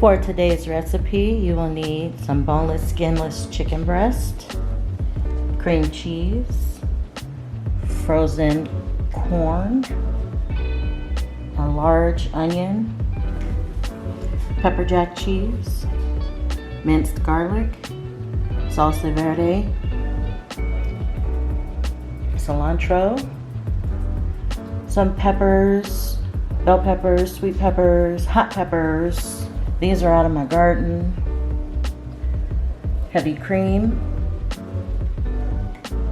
For today's recipe, you will need some boneless, skinless chicken breast, cream cheese, frozen corn, a large onion, pepper jack cheese, minced garlic, salsa verde, cilantro, some peppers, bell peppers, sweet peppers, hot peppers. These are out of my garden. Heavy cream,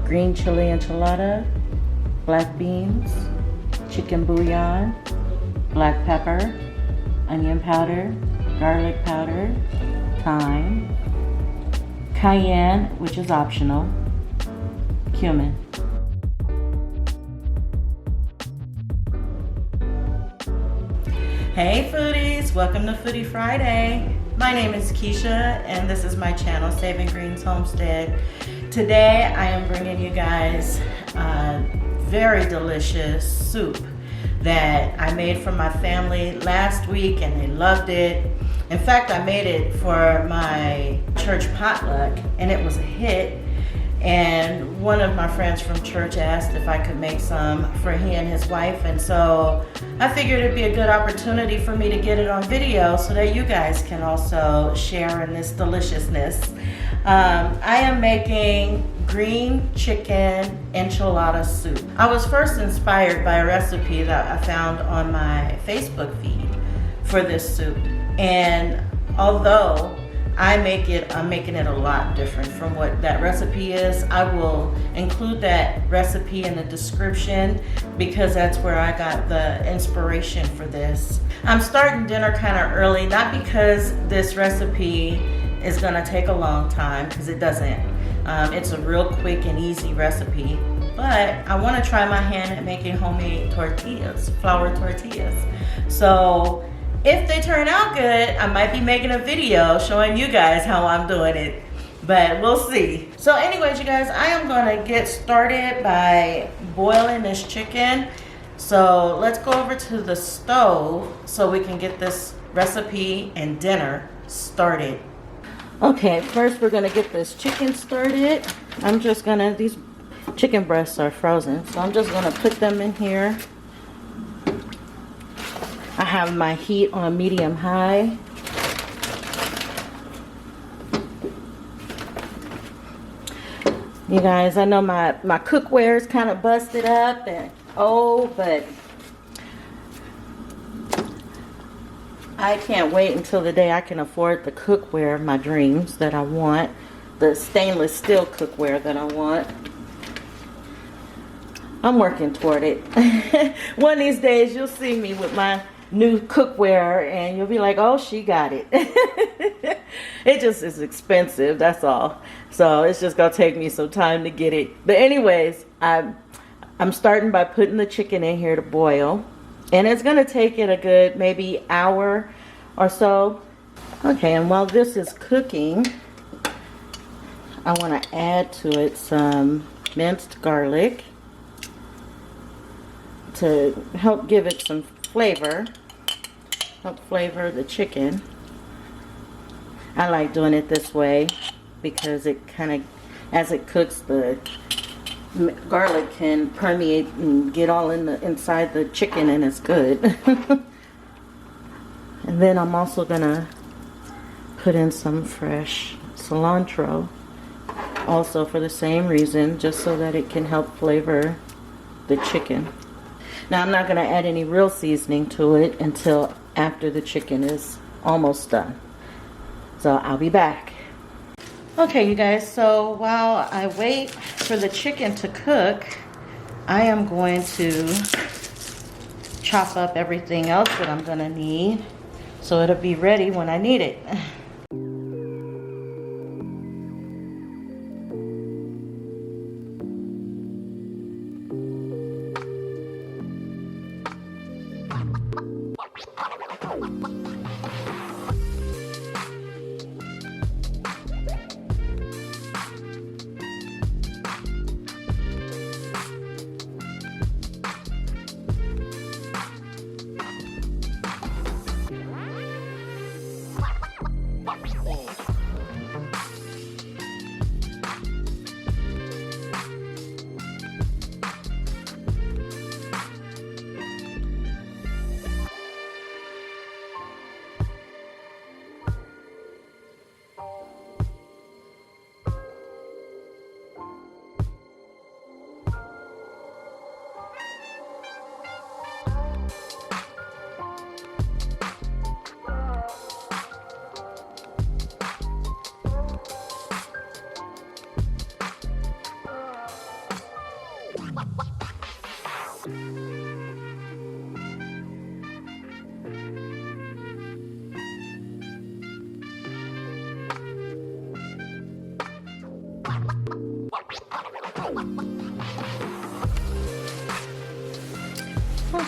green chili enchilada, black beans, chicken bouillon, black pepper, onion powder, garlic powder, thyme, cayenne, which is optional, cumin. Hey foodies, welcome to Foodie Friday. My name is Keisha and this is my channel, Saving Greens Homestead. Today I am bringing you guys a very delicious soup that I made for my family last week and they loved it. In fact, I made it for my church potluck and it was a hit. And one of my friends from church asked if I could make some for he and his wife, and so I figured it'd be a good opportunity for me to get it on video so that you guys can also share in this deliciousness. I am making green chicken enchilada soup. I was first inspired by a recipe that I found on my Facebook feed for this soup, and although I'm making it a lot different from what that recipe is. I will include that recipe in the description because that's where I got the inspiration for this. I'm starting dinner kind of early, not because this recipe is gonna take a long time, because it doesn't. It's a real quick and easy recipe, but I wanna try my hand at making homemade tortillas, flour tortillas. So if they turn out good, I might be making a video showing you guys how I'm doing it, but we'll see. So anyways, you guys, I am gonna get started by boiling this chicken. So let's go over to the stove so we can get this recipe and dinner started. Okay, first we're gonna get this chicken started. These chicken breasts are frozen, so I'm just gonna put them in here. I have my heat on medium high. You guys, I know my cookware is kind of busted up and old, but I can't wait until the day I can afford the cookware of my dreams that I want. The stainless steel cookware that I want. I'm working toward it. One of these days you'll see me with my new cookware and you'll be like, oh, she got it. It just is expensive, that's all. So it's just gonna take me some time to get it. But anyways, I'm starting by putting the chicken in here to boil, and it's gonna take it a good maybe hour or so. Okay, and while this is cooking, I want to add to it some minced garlic to help give it some flavor. Help flavor the chicken. I like doing it this way because it kind of, as it cooks, the garlic can permeate and get all inside the chicken, and it's good. And then I'm also gonna put in some fresh cilantro, also for the same reason, just so that it can help flavor the chicken. Now I'm not going to add any real seasoning to it until after the chicken is almost done. So I'll be back. Okay, you guys, so while I wait for the chicken to cook, I am going to chop up everything else that I'm going to need so it'll be ready when I need it.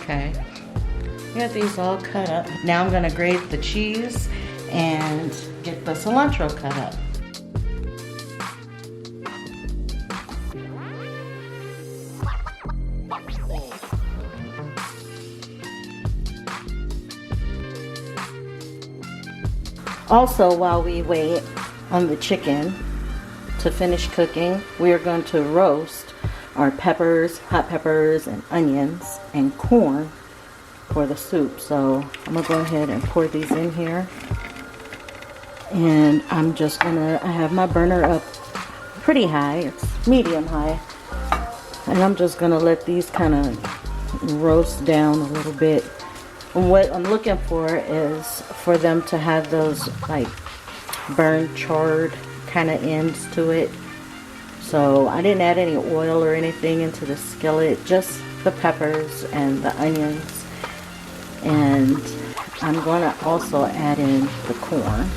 Okay. Got these all cut up. Now I'm gonna grate the cheese and get the cilantro cut up. Also, while we wait on the chicken to finish cooking, we are going to roast our peppers, hot peppers, and onions, and corn for the soup. So I'm gonna go ahead and pour these in here. And I have my burner up pretty high, it's medium high. And I'm just gonna let these kind of roast down a little bit. And what I'm looking for is for them to have those like burned, charred kind of ends to it. So I didn't add any oil or anything into the skillet, just the peppers and the onions. And I'm going to also add in the corn.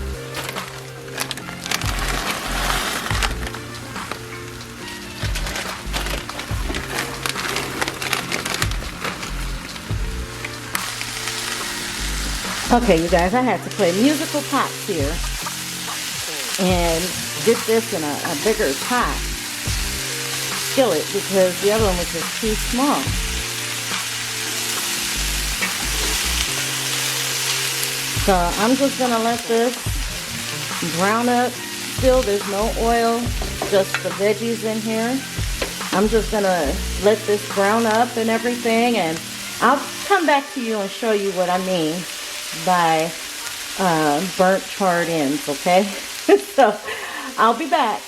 Okay, you guys, I had to play musical pots here and get this in a bigger pot skillet because the other one was just too small. So I'm just gonna let this brown up. Still, there's no oil, just the veggies in here. I'm just gonna let this brown up and everything, and I'll come back to you and show you what I mean by burnt charred ends, okay? So I'll be back.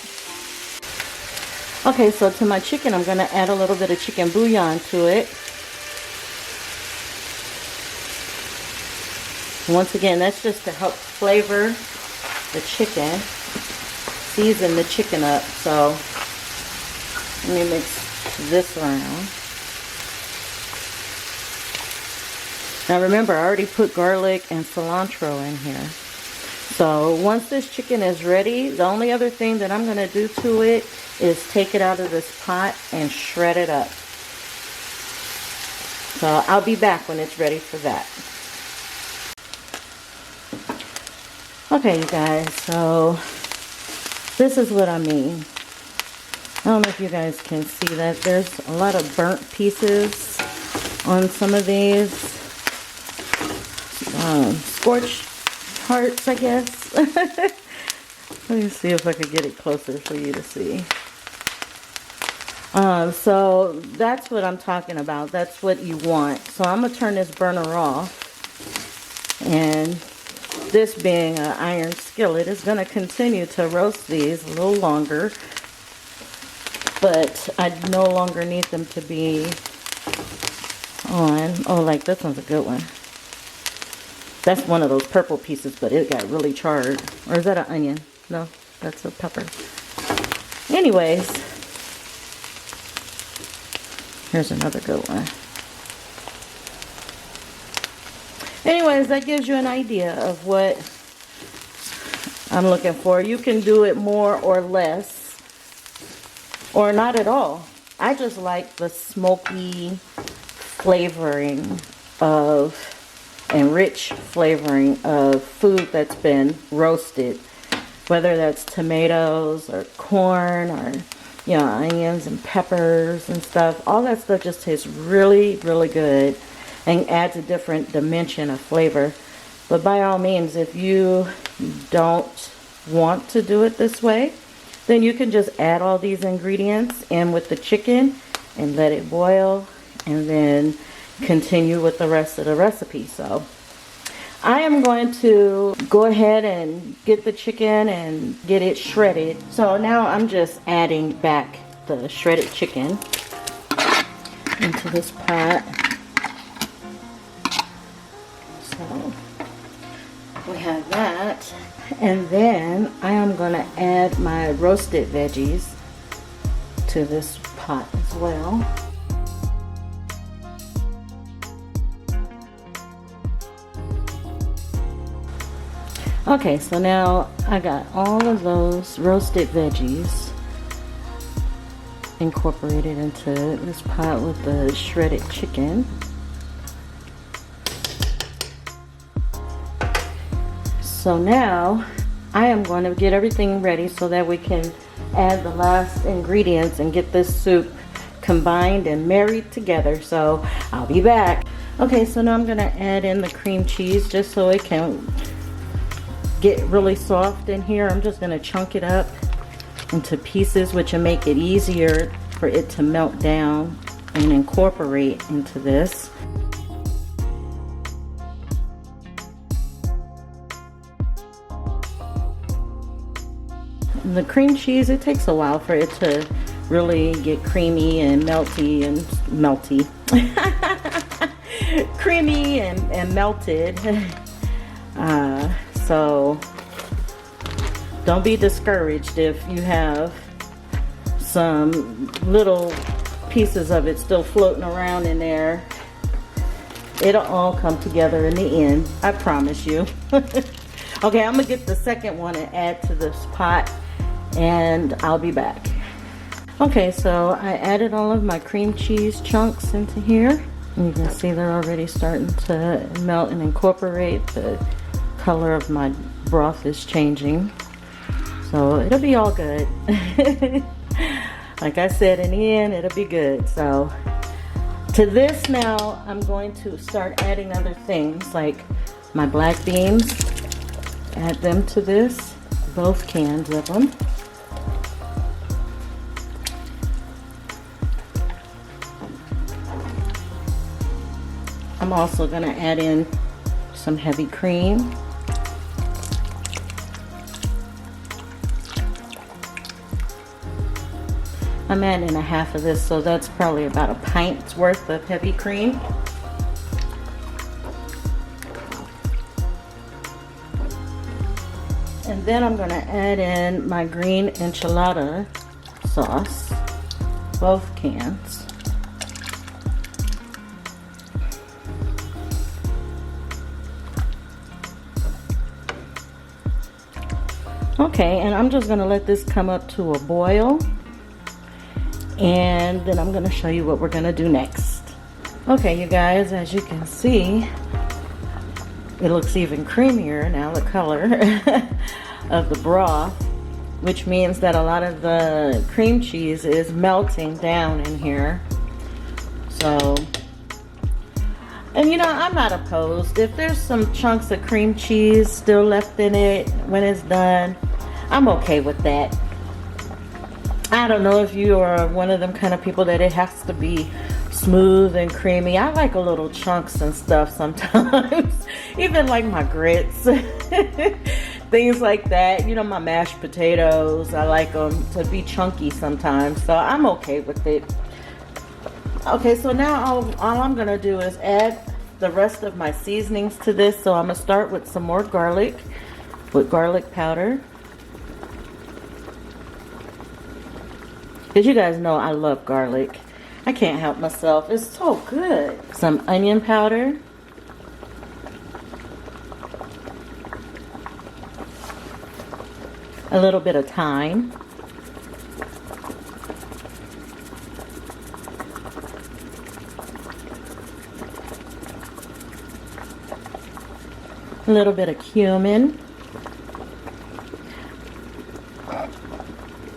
Okay, so to my chicken, I'm gonna add a little bit of chicken bouillon to it. Once again, that's just to help flavor the chicken, season the chicken up. So let me mix this around. Now remember, I already put garlic and cilantro in here. So once this chicken is ready, the only other thing that I'm going to do to it is take it out of this pot and shred it up. So I'll be back when it's ready for that. Okay, you guys, so this is what I mean. I don't know if you guys can see that. There's a lot of burnt pieces on some of these. Scorched parts, I guess. Let me see if I can get it closer for you to see. So that's what I'm talking about. That's what you want. So I'm going to turn this burner off. And this being an iron skillet is going to continue to roast these a little longer. But I no longer need them to be on. Oh, like this one's a good one. That's one of those purple pieces, but it got really charred. Or is that an onion? No, that's a pepper. Anyways, here's another good one. Anyways, that gives you an idea of what I'm looking for. You can do it more or less, or not at all. I just like the smoky flavoring of and rich flavoring of food that's been roasted, whether that's tomatoes or corn or, you know, onions and peppers and stuff. All that stuff just tastes really, really good and adds a different dimension of flavor. But by all means, if you don't want to do it this way, then you can just add all these ingredients in with the chicken and let it boil, and then continue with the rest of the recipe. So I am going to go ahead and get the chicken and get it shredded. So now I'm just adding back the shredded chicken into this pot. So we have that, and then I am going to add my roasted veggies to this pot as well. Okay, so now I got all of those roasted veggies incorporated into this pot with the shredded chicken. So now I am going to get everything ready so that we can add the last ingredients and get this soup combined and married together. So I'll be back. Okay, so now I'm going to add in the cream cheese just so it can get really soft in here. I'm just going to chunk it up into pieces, which will make it easier for it to melt down and incorporate into this. And the cream cheese, it takes a while for it to really get creamy and melty and creamy and melted. So don't be discouraged if you have some little pieces of it still floating around in there. It'll all come together in the end, I promise you. Okay, I'm gonna get the second one and add to this pot, and I'll be back. Okay, so I added all of my cream cheese chunks into here. And you can see they're already starting to melt and incorporate. The color of my broth is changing. So it'll be all good. Like I said, in the end, it'll be good. So to this now, I'm going to start adding other things like my black beans. Add them to this, both cans of them. I'm also going to add in some heavy cream. I'm adding a half of this, so that's probably about a pint's worth of heavy cream. And then I'm going to add in my green enchilada sauce, both cans. Okay, and I'm just going to let this come up to a boil, and then I'm going to show you what we're going to do next. Okay, you guys, as you can see, it looks even creamier now, the color of the broth, which means that a lot of the cream cheese is melting down in here. So, and you know, I'm not opposed. If there's some chunks of cream cheese still left in it when it's done, I'm okay with that. I don't know if you are one of them kind of people that it has to be smooth and creamy. I like a little chunks and stuff sometimes. Even like my grits. Things like that. You know, my mashed potatoes. I like them to be chunky sometimes. So I'm okay with it. Okay, so now all I'm going to do is add the rest of my seasonings to this. So I'm going to start with some more garlic. With garlic powder. Because you guys know I love garlic. I can't help myself. It's so good. Some onion powder. A little bit of thyme. A little bit of cumin.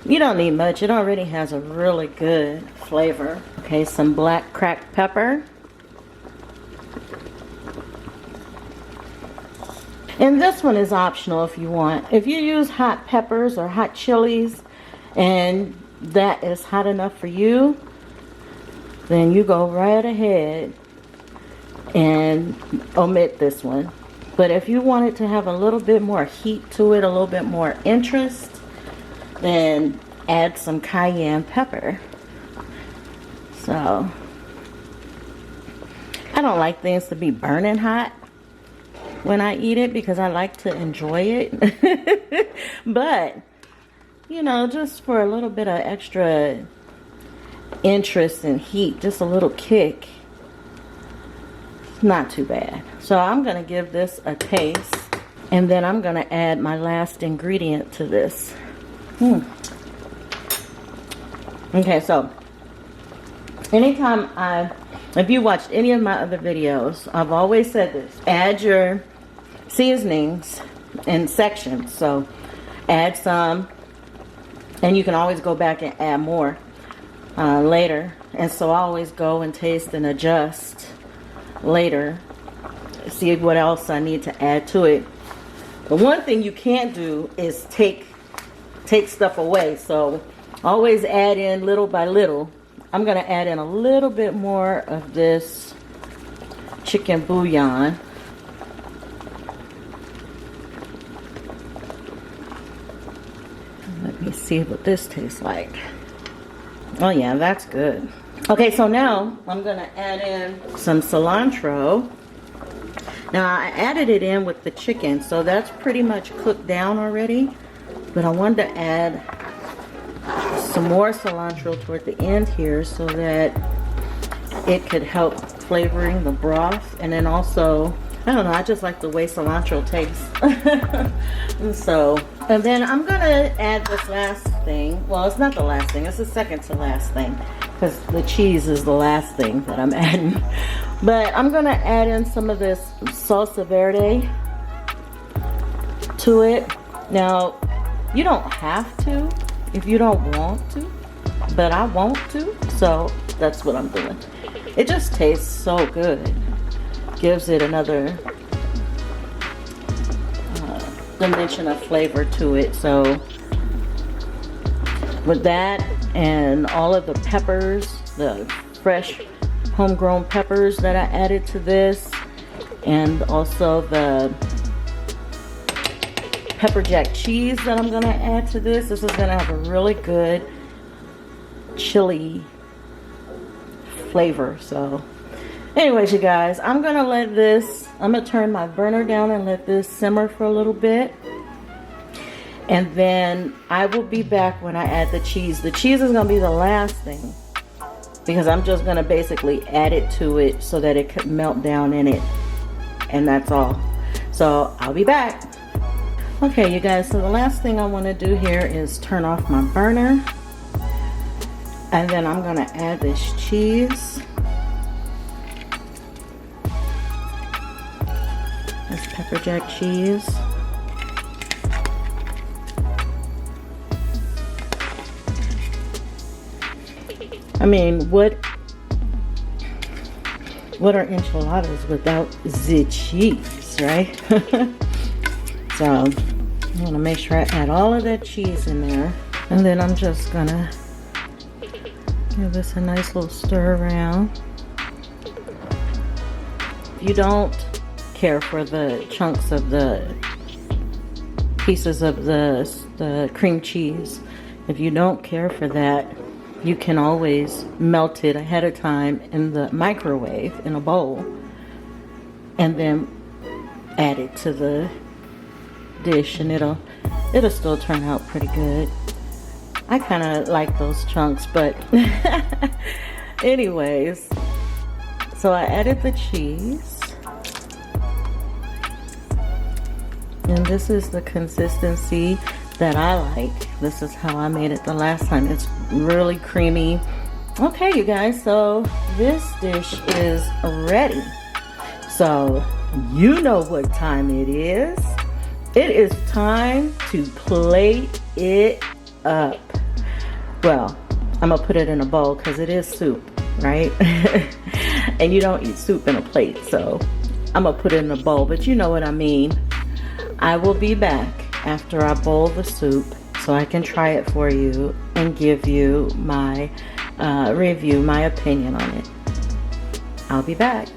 You don't need much. It already has a really good flavor. Okay, some black cracked pepper. And this one is optional if you want. If you use hot peppers or hot chilies and that is hot enough for you, then you go right ahead and omit this one. But if you want it to have a little bit more heat to it, a little bit more interest, then add some cayenne pepper. So I don't like things to be burning hot when I eat it because I like to enjoy it. But you know, just for a little bit of extra interest and heat, just a little kick, not too bad. So I'm gonna give this a taste, and then I'm gonna add my last ingredient to this. Okay, so anytime if you watched any of my other videos, I've always said this: add your seasonings in sections. So add some, and you can always go back and add more later. And so I always go and taste and adjust later, see what else I need to add to it. The one thing you can't do is take stuff away. So always add in little by little. I'm going to add in a little bit more of this chicken bouillon. Let me see what this tastes like. Oh yeah, that's good. Okay, so now I'm going to add in some cilantro. Now I added it in with the chicken, so that's pretty much cooked down already. But I wanted to add some more cilantro toward the end here so that it could help flavoring the broth. And then also, I don't know, I just like the way cilantro tastes. And then I'm gonna add this last thing. Well, it's not the last thing, it's the second to last thing, because the cheese is the last thing that I'm adding. But I'm gonna add in some of this salsa verde to it. Now, you don't have to if you don't want to, but I want to, so that's what I'm doing. It just tastes so good. Gives it another dimension of flavor to it. So with that and all of the peppers, the fresh homegrown peppers that I added to this, and also the pepper jack cheese that I'm gonna add to this. This is gonna have a really good chili flavor. So anyways, you guys, I'm gonna turn my burner down and let this simmer for a little bit. And then I will be back when I add the cheese. The cheese is gonna be the last thing, because I'm just gonna basically add it to it so that it could melt down in it. And that's all. So I'll be back. Okay, you guys, so the last thing I want to do here is turn off my burner. And then I'm going to add this cheese. This pepper jack cheese. I mean, what are enchiladas without the cheese, right? So I'm gonna make sure I add all of that cheese in there, and then I'm just gonna give this a nice little stir around. If you don't care for the chunks of the pieces of the cream cheese, if you don't care for that, you can always melt it ahead of time in the microwave in a bowl, and then add it to the dish, and it'll still turn out pretty good. I kind of like those chunks, but anyways, so I added the cheese, and this is the consistency that I like. This is how I made it the last time. It's really creamy. Okay, you guys, so this dish is ready. So you know what time it is. It is time to plate it up. Well, I'm gonna put it in a bowl because it is soup, right? And you don't eat soup in a plate, so I'm gonna put it in a bowl, but you know what I mean. I will be back after I boil the soup so I can try it for you and give you my review, my opinion on it. I'll be back.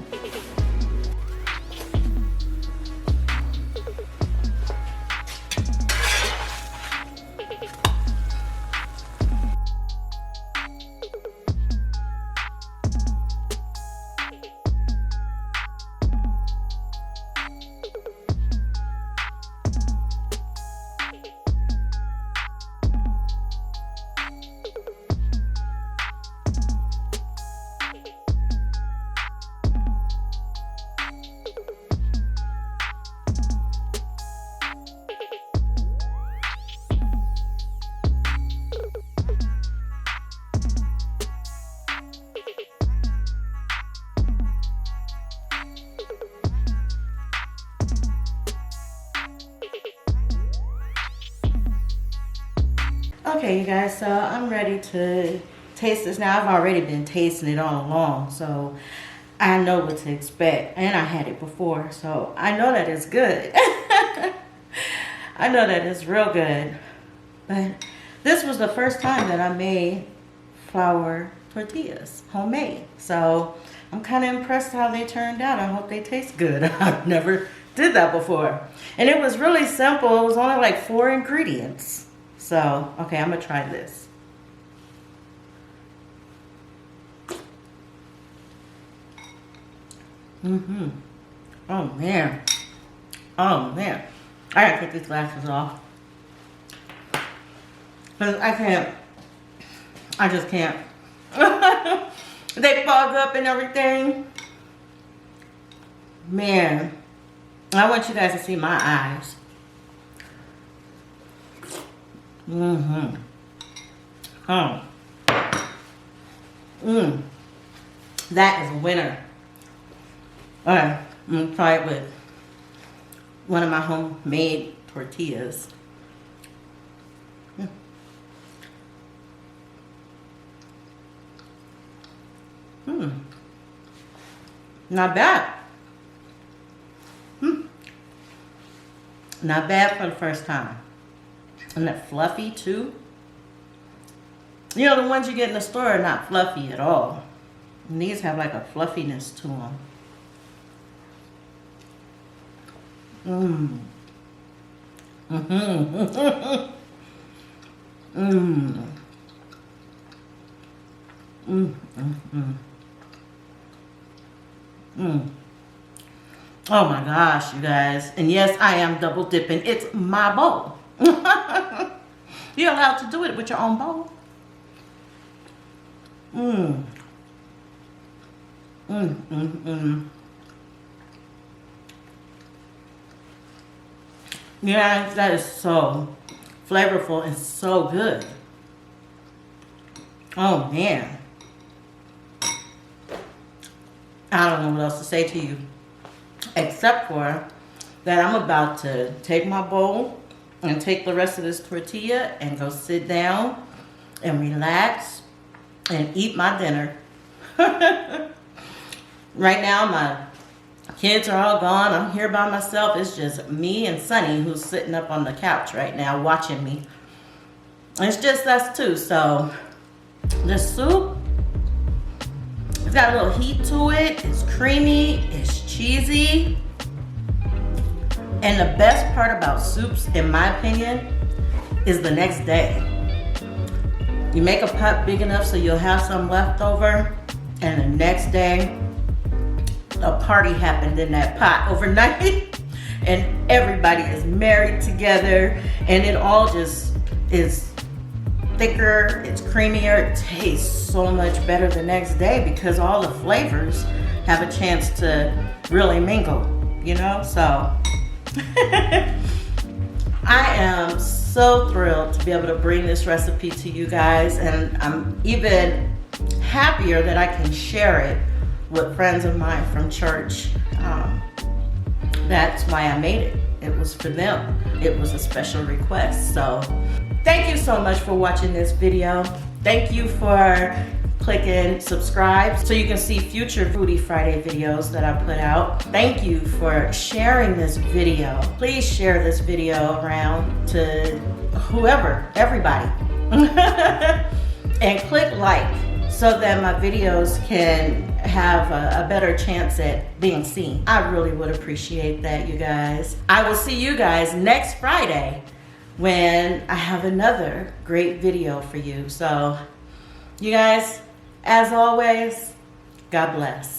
Okay, you guys, so I'm ready to taste this now. I've already been tasting it all along, so I know what to expect. And I had it before, so I know that it's good. I know that it's real good. But this was the first time that I made flour tortillas, homemade. So I'm kind of impressed how they turned out. I hope they taste good. I've never did that before. And it was really simple. It was only like 4 ingredients. So, okay, I'm gonna try this. Oh man. Oh man. I gotta take these glasses off. Cause I just can't. They fog up and everything. Man. I want you guys to see my eyes. Oh. That is a winner. Alright, I'm gonna try it with one of my homemade tortillas. Not bad. Not bad for the first time. And that fluffy too. You know, the ones you get in the store are not fluffy at all. And these have like a fluffiness to them. Oh my gosh, you guys. And yes, I am double dipping. It's my bowl. You're allowed to do it with your own bowl. Yeah, that is so flavorful and so good. Oh man. I don't know what else to say to you. Except for that I'm about to take my bowl and take the rest of this tortilla and go sit down and relax and eat my dinner. Right now my kids are all gone. I'm here by myself. It's just me and Sonny who's sitting up on the couch right now watching me. It's just us two. So the soup, it's got a little heat to it. It's creamy. It's cheesy. And the best part about soups, in my opinion, is the next day. You make a pot big enough so you'll have some left over, and the next day, a party happened in that pot overnight, and everybody is married together, and it all just is thicker, it's creamier, it tastes so much better the next day because all the flavors have a chance to really mingle, you know? So I am so thrilled to be able to bring this recipe to you guys, and I'm even happier that I can share it with friends of mine from church. That's why I made it. It was for them. It was a special request. So thank you so much for watching this video. Thank you for clicking subscribe so you can see future Foodie Friday videos that I put out. Thank you for sharing this video. Please share this video around to whoever, everybody. And click like so that my videos can have a better chance at being seen. I really would appreciate that, you guys. I will see you guys next Friday when I have another great video for you. So, you guys, as always, God bless.